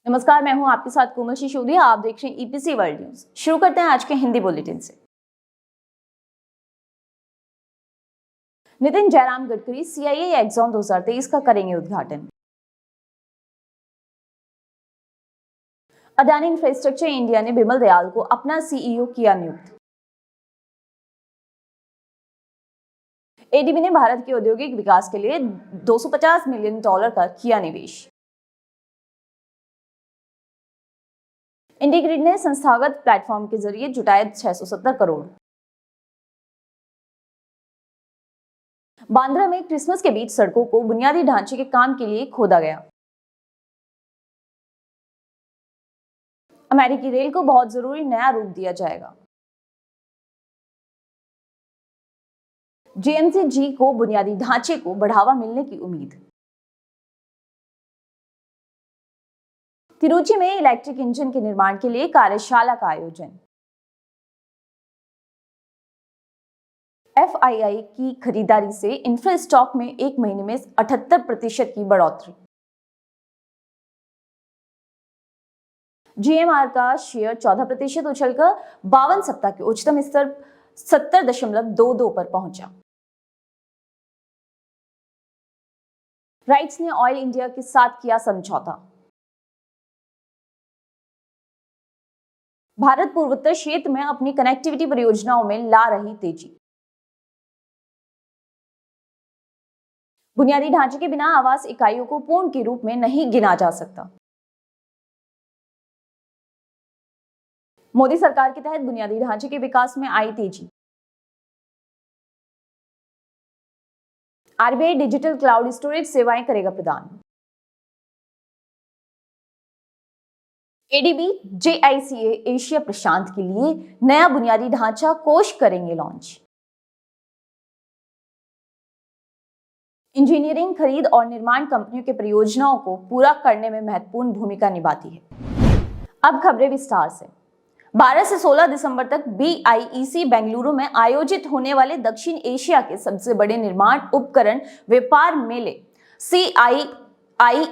नमस्कार, मैं हूं आपके साथ कोमल सिसोदिया। आप देख रहे हैं ईपीसी वर्ल्ड न्यूज। शुरू करते हैं आज के हिंदी बुलेटिन से। नितिन जयराम गडकरी सीआईआई एक्सॉन 2023 का करेंगे उद्घाटन। अडानी इंफ्रास्ट्रक्चर इंडिया ने बिमल दयाल को अपना सीईओ किया नियुक्त। एडीबी ने भारत के औद्योगिक विकास के लिए $250 मिलियन का किया निवेश। इंडिग्रिड ने संस्थागत प्लेटफॉर्म के जरिए जुटाए 670 करोड़। बांद्रा में क्रिसमस के बीच सड़कों को बुनियादी ढांचे के काम के लिए खोदा गया। अमेरिकी रेल को बहुत जरूरी नया रूप दिया जाएगा। जेएमसी को बुनियादी ढांचे को बढ़ावा मिलने की उम्मीद। तिरुचि में इलेक्ट्रिक इंजन के निर्माण के लिए कार्यशाला का आयोजन। एफआईआई की खरीदारी से इंफ्रा स्टॉक में एक महीने में 78% की बढ़ोतरी। जीएमआर का शेयर 14% उछलकर 52 सप्ताह के उच्चतम स्तर 70.22 पर पहुंचा। राइट्स ने ऑयल इंडिया के साथ किया समझौता। भारत पूर्वोत्तर क्षेत्र में अपनी कनेक्टिविटी परियोजनाओं में ला रही तेजी। बुनियादी ढांचे के बिना आवास इकाइयों को पूर्ण के रूप में नहीं गिना जा सकता। मोदी सरकार के तहत बुनियादी ढांचे के विकास में आई तेजी। आरबीआई डिजिटल क्लाउड स्टोरेज सेवाएं करेगा प्रदान। एडीबी जेआईसीए एशिया प्रशांत के लिए नया बुनियादी ढांचा कोष करेंगे लॉन्च। इंजीनियरिंग, खरीद और निर्माण कंपनियों के परियोजनाओं को पूरा करने में महत्वपूर्ण भूमिका निभाती है। अब खबरें विस्तार से। 12 से 16 दिसंबर तक बीआईईसी बेंगलुरु में आयोजित होने वाले दक्षिण एशिया के सबसे बड़े निर्माण उपकरण व्यापार मेले सीआईआई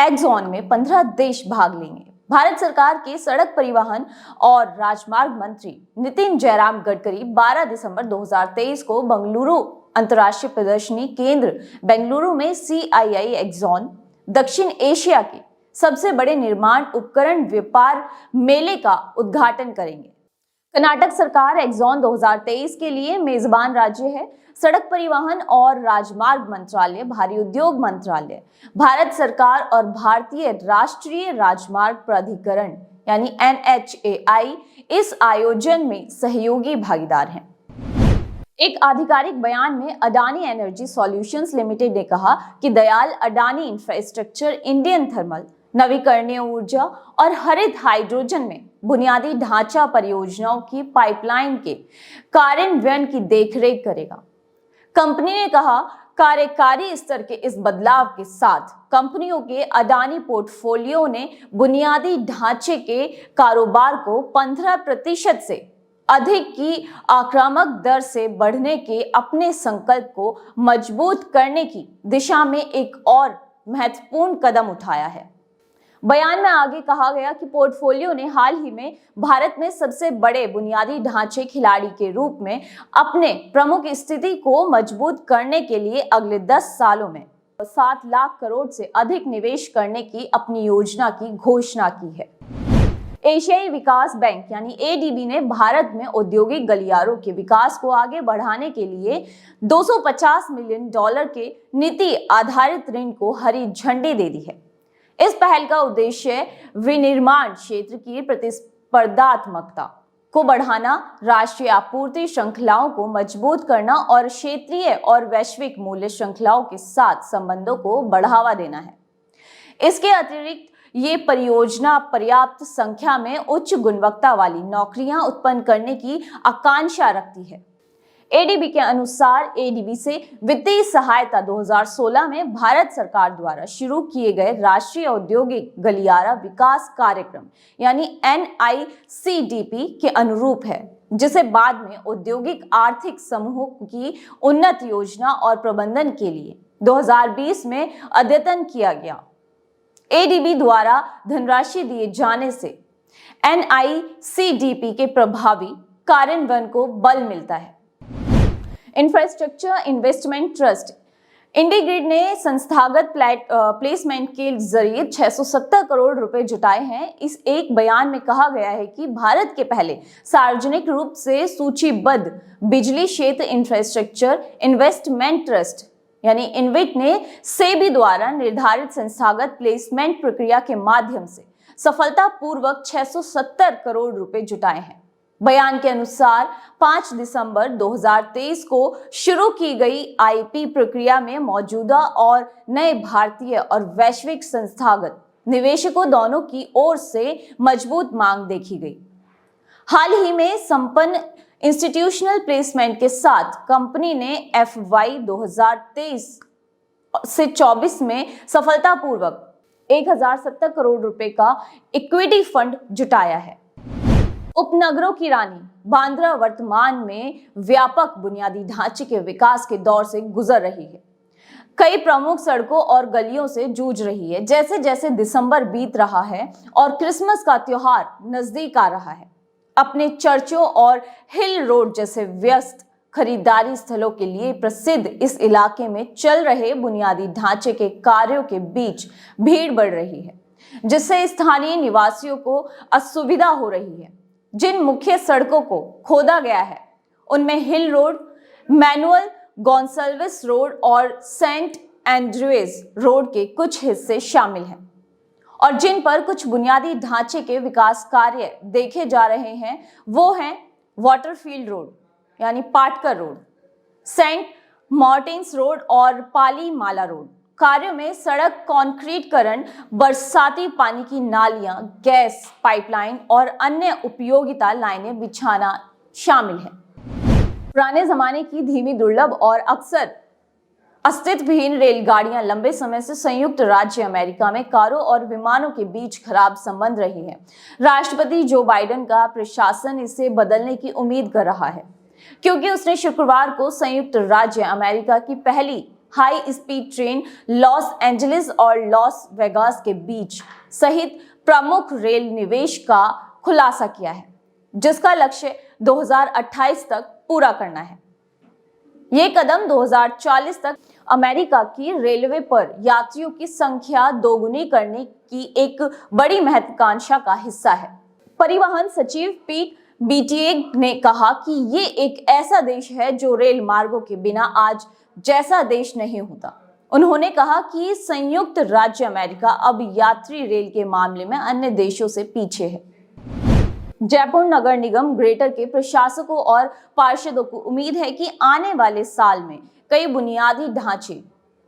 एक्सॉन में 15 देश भाग लेंगे। भारत सरकार के सड़क परिवहन और राजमार्ग मंत्री नितिन जयराम गडकरी 12 दिसंबर 2023 को बेंगलुरु अंतर्राष्ट्रीय प्रदर्शनी केंद्र बेंगलुरु में सीआईआई एक्सॉन दक्षिण एशिया के सबसे बड़े निर्माण उपकरण व्यापार मेले का उद्घाटन करेंगे। कर्नाटक सरकार एक्सॉन 2023 के लिए मेजबान राज्य है। सड़क परिवहन और राजमार्ग मंत्रालय, भारी उद्योग मंत्रालय, भारत सरकार और भारतीय राष्ट्रीय राजमार्ग प्राधिकरण यानी एनएचएआई इस आयोजन में सहयोगी भागीदार हैं। एक आधिकारिक बयान में अडानी एनर्जी सॉल्यूशंस लिमिटेड ने कहा कि Dayal Adani infrastructure Indian thermal, नवीकरणीय ऊर्जा और हरित हाइड्रोजन में बुनियादी ढांचा परियोजनाओं की पाइपलाइन के कार्यान्वयन की देखरेख करेगा। कंपनी ने कहा, कार्यकारी स्तर के इस बदलाव के साथ कंपनियों के अडानी पोर्टफोलियो ने बुनियादी ढांचे के कारोबार को 15% से अधिक की आक्रामक दर से बढ़ने के अपने संकल्प को मजबूत करने की दिशा में एक और महत्वपूर्ण कदम उठाया है। बयान में आगे कहा गया कि पोर्टफोलियो ने हाल ही में भारत में सबसे बड़े बुनियादी ढांचे खिलाड़ी के रूप में अपने प्रमुख स्थिति को मजबूत करने के लिए अगले 10 सालों में 7 लाख करोड़ से अधिक निवेश करने की अपनी योजना की घोषणा की है। एशियाई विकास बैंक यानी एडीबी ने भारत में औद्योगिक गलियारों के विकास को आगे बढ़ाने के लिए $250 मिलियन के नीति आधारित ऋण को हरी झंडी दे दी है। इस पहल का उद्देश्य विनिर्माण क्षेत्र की प्रतिस्पर्धात्मकता को बढ़ाना, राष्ट्रीय आपूर्ति श्रृंखलाओं को मजबूत करना और क्षेत्रीय और वैश्विक मूल्य श्रृंखलाओं के साथ संबंधों को बढ़ावा देना है। इसके अतिरिक्त ये परियोजना पर्याप्त संख्या में उच्च गुणवत्ता वाली नौकरियां उत्पन्न करने की आकांक्षा रखती है। एडीबी के अनुसार एडीबी से वित्तीय सहायता 2016 में भारत सरकार द्वारा शुरू किए गए राष्ट्रीय औद्योगिक गलियारा विकास कार्यक्रम यानी एनआईसीडीपी के अनुरूप है, जिसे बाद में औद्योगिक आर्थिक समूहों की उन्नत योजना और प्रबंधन के लिए 2020 में अद्यतन किया गया। एडीबी द्वारा धनराशि दिए जाने से एनआईसीडीपी के प्रभावी कार्यान्वयन को बल मिलता है। इंफ्रास्ट्रक्चर इन्वेस्टमेंट ट्रस्ट इंडीग्रिड ने संस्थागत प्लेसमेंट के जरिए 670 करोड़ रुपए जुटाए हैं। इस एक बयान में कहा गया है कि भारत के पहले सार्वजनिक रूप से सूचीबद्ध बिजली क्षेत्र इंफ्रास्ट्रक्चर इन्वेस्टमेंट ट्रस्ट यानी इनविट ने सेबी द्वारा निर्धारित संस्थागत प्लेसमेंट प्रक्रिया के माध्यम से सफलतापूर्वक 670 करोड़ रुपए जुटाए हैं। बयान के अनुसार 5 दिसंबर 2023 को शुरू की गई आईपी प्रक्रिया में मौजूदा और नए भारतीय और वैश्विक संस्थागत निवेशकों दोनों की ओर से मजबूत मांग देखी गई। हाल ही में संपन्न इंस्टीट्यूशनल प्लेसमेंट के साथ कंपनी ने FY 2023 से 24 में सफलतापूर्वक 1070 करोड़ रुपए का इक्विटी फंड जुटाया है। उपनगरों की रानी बांद्रा वर्तमान में व्यापक बुनियादी ढांचे के विकास के दौर से गुजर रही है। कई प्रमुख सड़कों और गलियों से जूझ रही है। जैसे जैसे दिसंबर बीत रहा है और क्रिसमस का त्योहार नजदीक आ रहा है, अपने चर्चों और हिल रोड जैसे व्यस्त खरीदारी स्थलों के लिए प्रसिद्ध इस इलाके में चल रहे बुनियादी ढांचे के कार्यों के बीच भीड़ बढ़ रही है, जिससे स्थानीय निवासियों को असुविधा हो रही है। जिन मुख्य सड़कों को खोदा गया है उनमें हिल रोड, मैनुअल गोंसाल्विस रोड और सेंट एंड्रयूज रोड के कुछ हिस्से शामिल हैं और जिन पर कुछ बुनियादी ढांचे के विकास कार्य देखे जा रहे हैं वो हैं वाटरफील्ड रोड यानी Patkar road, Saint Martin's road और पाली माला रोड। कार्यों में सड़क कंक्रीटकरण, बरसाती पानी की नालियां, गैस पाइपलाइन और अन्य उपयोगिता लाइनें बिछाना शामिल है। पुराने जमाने की धीमी, दुर्लभ और अक्सर अस्तित्वहीन रेलगाड़ियां लंबे समय से संयुक्त राज्य अमेरिका में कारों और विमानों के बीच खराब संबंध रही है। राष्ट्रपति जो बाइडेन का प्रशासन इसे बदलने की उम्मीद कर रहा है, क्योंकि उसने शुक्रवार को संयुक्त राज्य अमेरिका की पहली high speed train Los Angeles और लॉस वेगास के बीच सहित प्रमुख रेल निवेश का खुलासा किया है, जिसका लक्ष्य 2028 तक पूरा करना है। ये कदम 2040 तक अमेरिका की रेलवे पर यात्रियों की संख्या दोगुनी करने की एक बड़ी महत्वाकांक्षा का हिस्सा है। परिवहन सचिव पीट बीटिएग ने कहा कि ये एक ऐसा देश है जो रेल मार्गों के बिना आज जैसा देश नहीं होता। उन्होंने कहा कि संयुक्त राज्य अमेरिका अब यात्री रेल के मामले में अन्य देशों से पीछे है। जयपुर नगर निगम ग्रेटर के प्रशासकों और पार्षदों को उम्मीद है कि आने वाले साल में कई बुनियादी ढांचे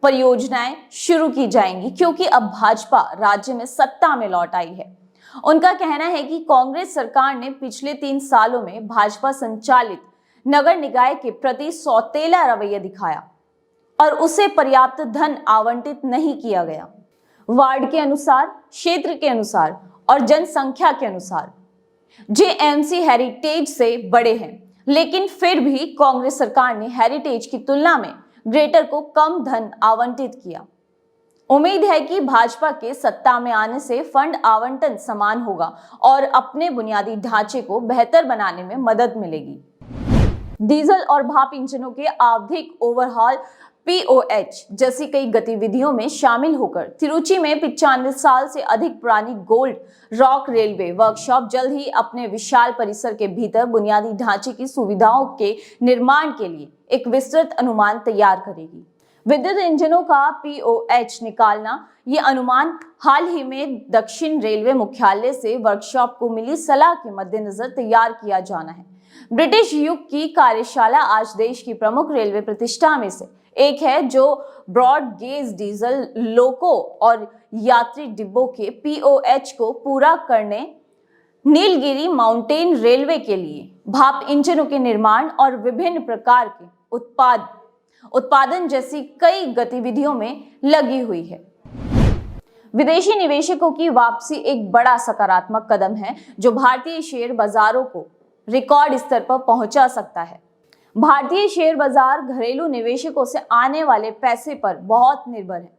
परियोजनाएं शुरू की जाएंगी, क्योंकि अब भाजपा राज्य में सत्ता में लौट आई है। उनका कहना है कि कांग्रेस सरकार ने पिछले 3 सालों में भाजपा संचालित नगर निकाय के प्रति सौतेला रवैया दिखाया और उसे पर्याप्त धन आवंटित नहीं किया गया। वार्ड के अनुसार, क्षेत्र के अनुसार और जनसंख्या के अनुसार जेएमसी हेरिटेज से बड़े हैं, लेकिन फिर भी कांग्रेस सरकार ने हेरिटेज की तुलना में ग्रेटर को कम धन आवंटित किया। उम्मीद है कि भाजपा के सत्ता में आने से फंड आवंटन समान होगा और अपने बुनियादी ढांचे को बेहतर बनाने में मदद मिलेगी। डीजल और भाप इंजनों के आवधिक ओवरहॉल POH जैसी कई गतिविधियों में शामिल होकर तिरुचि में 95 साल से अधिक पुरानी गोल्ड रॉक रेलवे वर्कशॉप जल्द ही अपने विशाल परिसर के भीतर बुनियादी ढांचे की सुविधाओं के निर्माण के लिए एक विस्तृत अनुमान तैयार करेगी। विद्युत इंजनों का POH निकालना, ये अनुमान हाल ही में दक्षिण रेलवे मुख्यालय से वर्कशॉप को मिली सलाह के मद्देनजर तैयार किया जाना है। ब्रिटिश युग की कार्यशाला आज देश की प्रमुख रेलवे प्रतिष्ठा में से एक है, जो ब्रॉड गेज डीजल लोको और यात्री डिब्बों के POH को पूरा करने, नीलगिरी माउंटेन रेलवे के लिए भाप इंजनों के निर्माण और विभिन्न प्रकार के उत्पादन जैसी कई गतिविधियों में लगी हुई है। विदेशी निवेशकों की वापसी एक बड़ा सकारात्मक कदम है, जो भारतीय शेयर बाजारों को रिकॉर्ड स्तर पर पहुंचा सकता है। भारतीय शेयर बाजार घरेलू निवेशकों से आने वाले पैसे पर बहुत निर्भर है।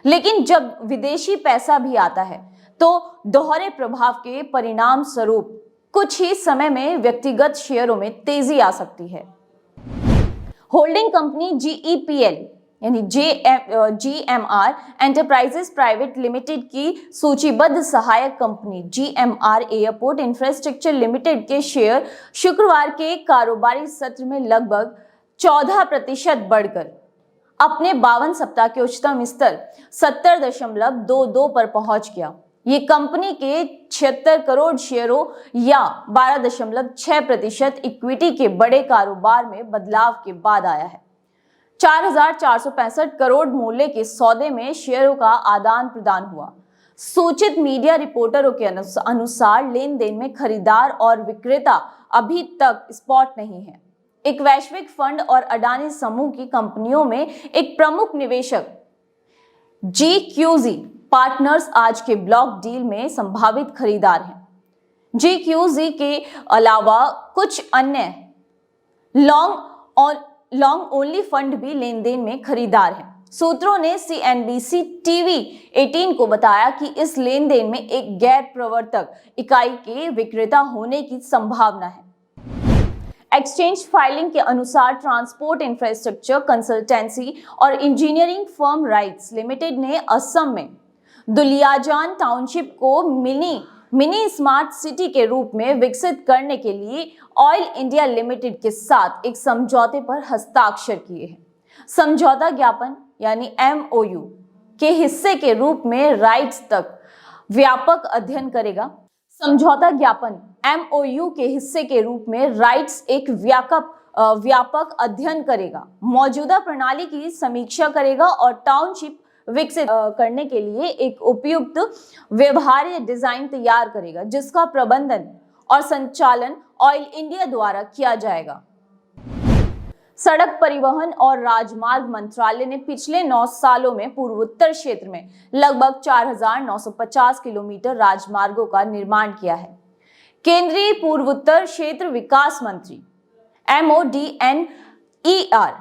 लेकिन जब विदेशी पैसा भी आता है तो दोहरे प्रभाव के परिणाम स्वरूप कुछ ही समय में व्यक्तिगत शेयरों में तेजी आ सकती है। होल्डिंग कंपनी GEPL यानी GMR एंटरप्राइजेस प्राइवेट लिमिटेड की सूचीबद्ध सहायक company GMR airport infrastructure limited के शेयर शुक्रवार के कारोबारी सत्र में लगभग 14% बढ़कर अपने 52 सप्ताह के उच्चतम स्तर 70.22 पर पहुंच गया। ये कंपनी के 76 करोड़ शेयरों या 12.6% इक्विटी के बड़े कारोबार में बदलाव के बाद आया है। 4,465 करोड़ मूल्य के सौदे में शेयरों का आदान प्रदान हुआ। सूचित मीडिया रिपोर्टरों के अनुसार लेन देन में खरीदार और विक्रेता अभी तक स्पॉट नहीं है। एक वैश्विक फंड और अडानी समूह की कंपनियों में एक प्रमुख निवेशक GQZ पार्टनर्स आज के ब्लॉक डील में संभावित खरीदार हैं। GQZ के अलावा कुछ अन्य लॉन्ग ओनली फंड भी लेन देन में खरीदार हैं। सूत्रों ने CNBC TV 18 को बताया कि इस लेन देन में एक गैर प्रवर्तक इकाई के विक्रेता होने की संभावना है। एक्सचेंज फाइलिंग के अनुसार ट्रांसपोर्ट इंफ्रास्ट्रक्चर कंसल्टेंसी और इंजीनियरिंग फर्म राइट्स लिमिटेड ने असम में दुलियाजान टाउनशिप को मिनी स्मार्ट सिटी के रूप में विकसित करने के लिए ऑयल इंडिया लिमिटेड के साथ एक समझौते पर हस्ताक्षर किए हैं। समझौता ज्ञापन यानी MOU के हिस्से के रूप में राइट्स तक व्यापक अध्ययन करेगा। समझौता ज्ञापन MOU के हिस्से के रूप में राइट्स एक व्यापक अध्ययन करेगा, मौजूदा प्रणाली की समीक्षा करेगा और टाउनशिप विकसित करने के लिए एक उपयुक्त व्यवहार्य डिजाइन तैयार करेगा, जिसका प्रबंधन और संचालन ऑयल इंडिया द्वारा किया जाएगा। सड़क परिवहन और राजमार्ग मंत्रालय ने पिछले 9 सालों में पूर्वोत्तर क्षेत्र में लगभग 4,950 किलोमीटर राजमार्गों का निर्माण किया है। केंद्रीय पूर्वोत्तर क्षेत्र विकास मंत्री MODNER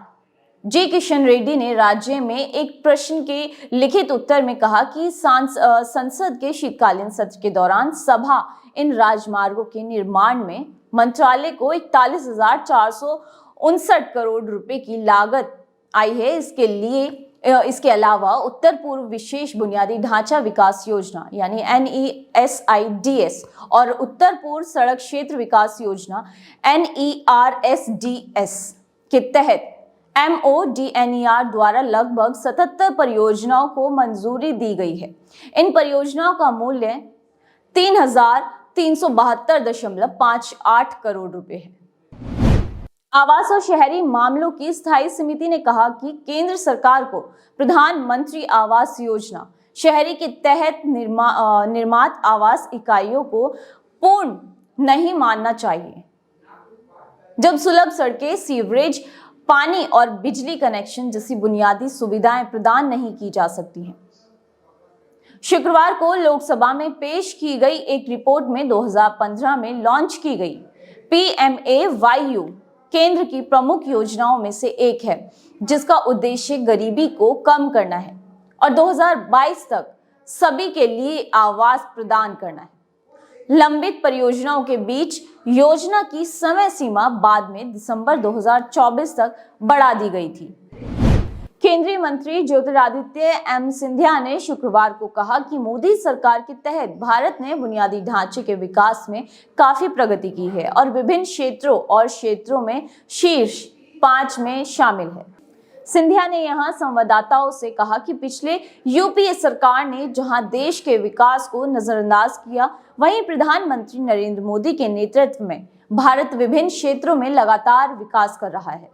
G किशन रेड्डी ने राज्य में एक प्रश्न के लिखित उत्तर में कहा कि संसद के शीतकालीन सत्र के दौरान सभा इन राजमार्गों के निर्माण में मंत्रालय को 41,459 करोड़ रुपए की लागत आई है। इसके अलावा उत्तर पूर्व विशेष बुनियादी ढांचा विकास योजना यानी NESIDS और उत्तर पूर्व सड़क क्षेत्र विकास योजना NERSDS के तहत MODNER द्वारा लगभग 77 परियोजनाओं को मंजूरी दी गई है। इन परियोजनाओं का मूल्य 3,372.58 करोड़ रुपए है। आवास और शहरी मामलों की स्थायी समिति ने कहा कि केंद्र सरकार को प्रधानमंत्री आवास योजना शहरी के तहत निर्मित आवास इकाइयों को पूर्ण नहीं मानना चाहिए, जब सुलभ सड़कें, सीवरेज, पानी और बिजली कनेक्शन जैसी बुनियादी सुविधाएं प्रदान नहीं की जा सकती हैं। शुक्रवार को लोकसभा में पेश की गई एक रिपोर्ट में 2015 में लॉन्च की गई PMAYU केंद्र की प्रमुख योजनाओं में से एक है, जिसका उद्देश्य गरीबी को कम करना है और 2022 तक सभी के लिए आवास प्रदान करना है। लंबित परियोजनाओं के बीच योजना की समय सीमा बाद में दिसंबर 2024 तक बढ़ा दी गई थी। केंद्रीय मंत्री ज्योतिरादित्य सिंधिया ने शुक्रवार को कहा कि मोदी सरकार के तहत भारत ने बुनियादी ढांचे के विकास में काफी प्रगति की है और विभिन्न क्षेत्रों में शीर्ष 5 में शामिल है। सिंधिया ने यहां संवाददाताओं से कहा कि पिछले यूपीए सरकार ने जहां देश के विकास को नजरअंदाज किया, वहीं प्रधानमंत्री नरेंद्र मोदी के नेतृत्व में भारत विभिन्न क्षेत्रों में लगातार विकास कर रहा है।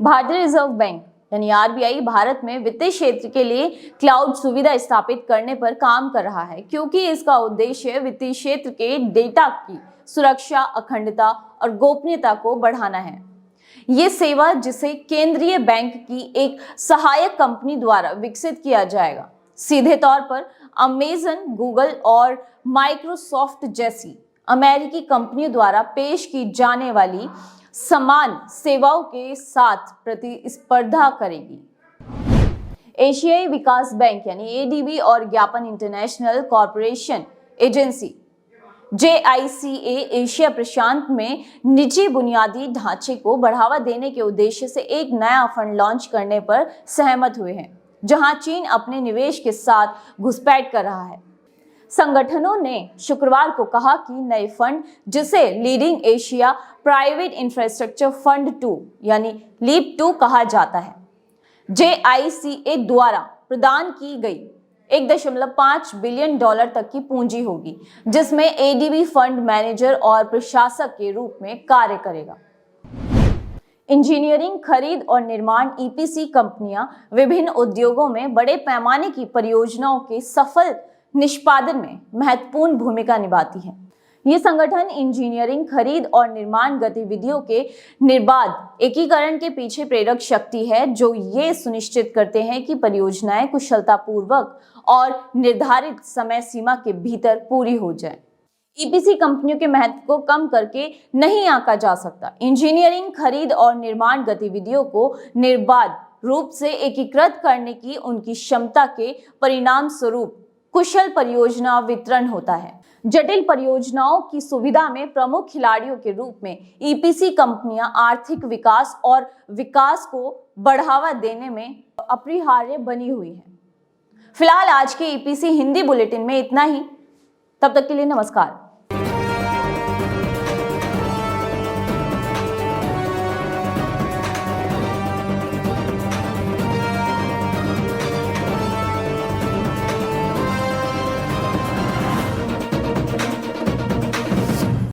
भारतीय रिजर्व बैंक यानी RBI भारत में वित्तीय क्षेत्र के लिए क्लाउड सुविधा स्थापित करने पर काम कर रहा है, क्योंकि इसका उद्देश्य वित्तीय क्षेत्र के डेटा की सुरक्षा, अखंडता और गोपनीयता को बढ़ाना है। ये सेवा, जिसे केंद्रीय बैंक की एक सहायक कंपनी द्वारा विकसित किया जाएगा, सीधे तौर पर अमेज़न, गूगल और माइक्रोसॉफ्ट जैसी अमेरिकी कंपनियों द्वारा पेश की जाने वाली समान सेवाओं के साथ प्रतिस्पर्धा करेगी। एशियाई विकास बैंक यानी एडीबी और ज्ञापन international corporation agency JICA Asia प्रशांत में निजी बुनियादी ढांचे को बढ़ावा देने के उद्देश्य से एक नया फंड लॉन्च करने पर सहमत हुए हैं, जहां चीन अपने निवेश के साथ घुसपैठ कर रहा है। संगठनों ने शुक्रवार को कहा कि नए फंड, जिसे leading Asia private infrastructure fund 2 यानी लीप 2 कहा जाता है, JICA द्वारा प्रदान की गई 1.5 बिलियन डॉलर तक की पूंजी होगी, जिसमें एडीबी फंड मैनेजर और प्रशासक के रूप में कार्य करेगा। इंजीनियरिंग, खरीद और निर्माण EPC कंपनियां विभिन्न उद्योगों में बड़े पैमाने की परियोजनाओं के सफल निष्पादन में महत्वपूर्ण भूमिका निभाती हैं। ये संगठन इंजीनियरिंग, खरीद और निर्माण गतिविधियों के निर्बाध एकीकरण के पीछे प्रेरक शक्ति है, जो ये सुनिश्चित करते हैं कि परियोजनाएं कुशलतापूर्वक और निर्धारित समय सीमा के भीतर पूरी हो जाए। EPC कंपनियों के महत्व को कम करके नहीं आंका जा सकता। इंजीनियरिंग, खरीद और निर्माण गतिविधियों को निर्बाध रूप से एकीकृत करने की उनकी क्षमता के परिणाम स्वरूप कुशल परियोजना वितरण होता है। जटिल परियोजनाओं की सुविधा में प्रमुख खिलाड़ियों के रूप में EPC कंपनियां आर्थिक विकास और विकास को बढ़ावा देने में अपरिहार्य बनी हुई हैं। फिलहाल आज के EPC हिंदी बुलेटिन में इतना ही। तब तक के लिए नमस्कार।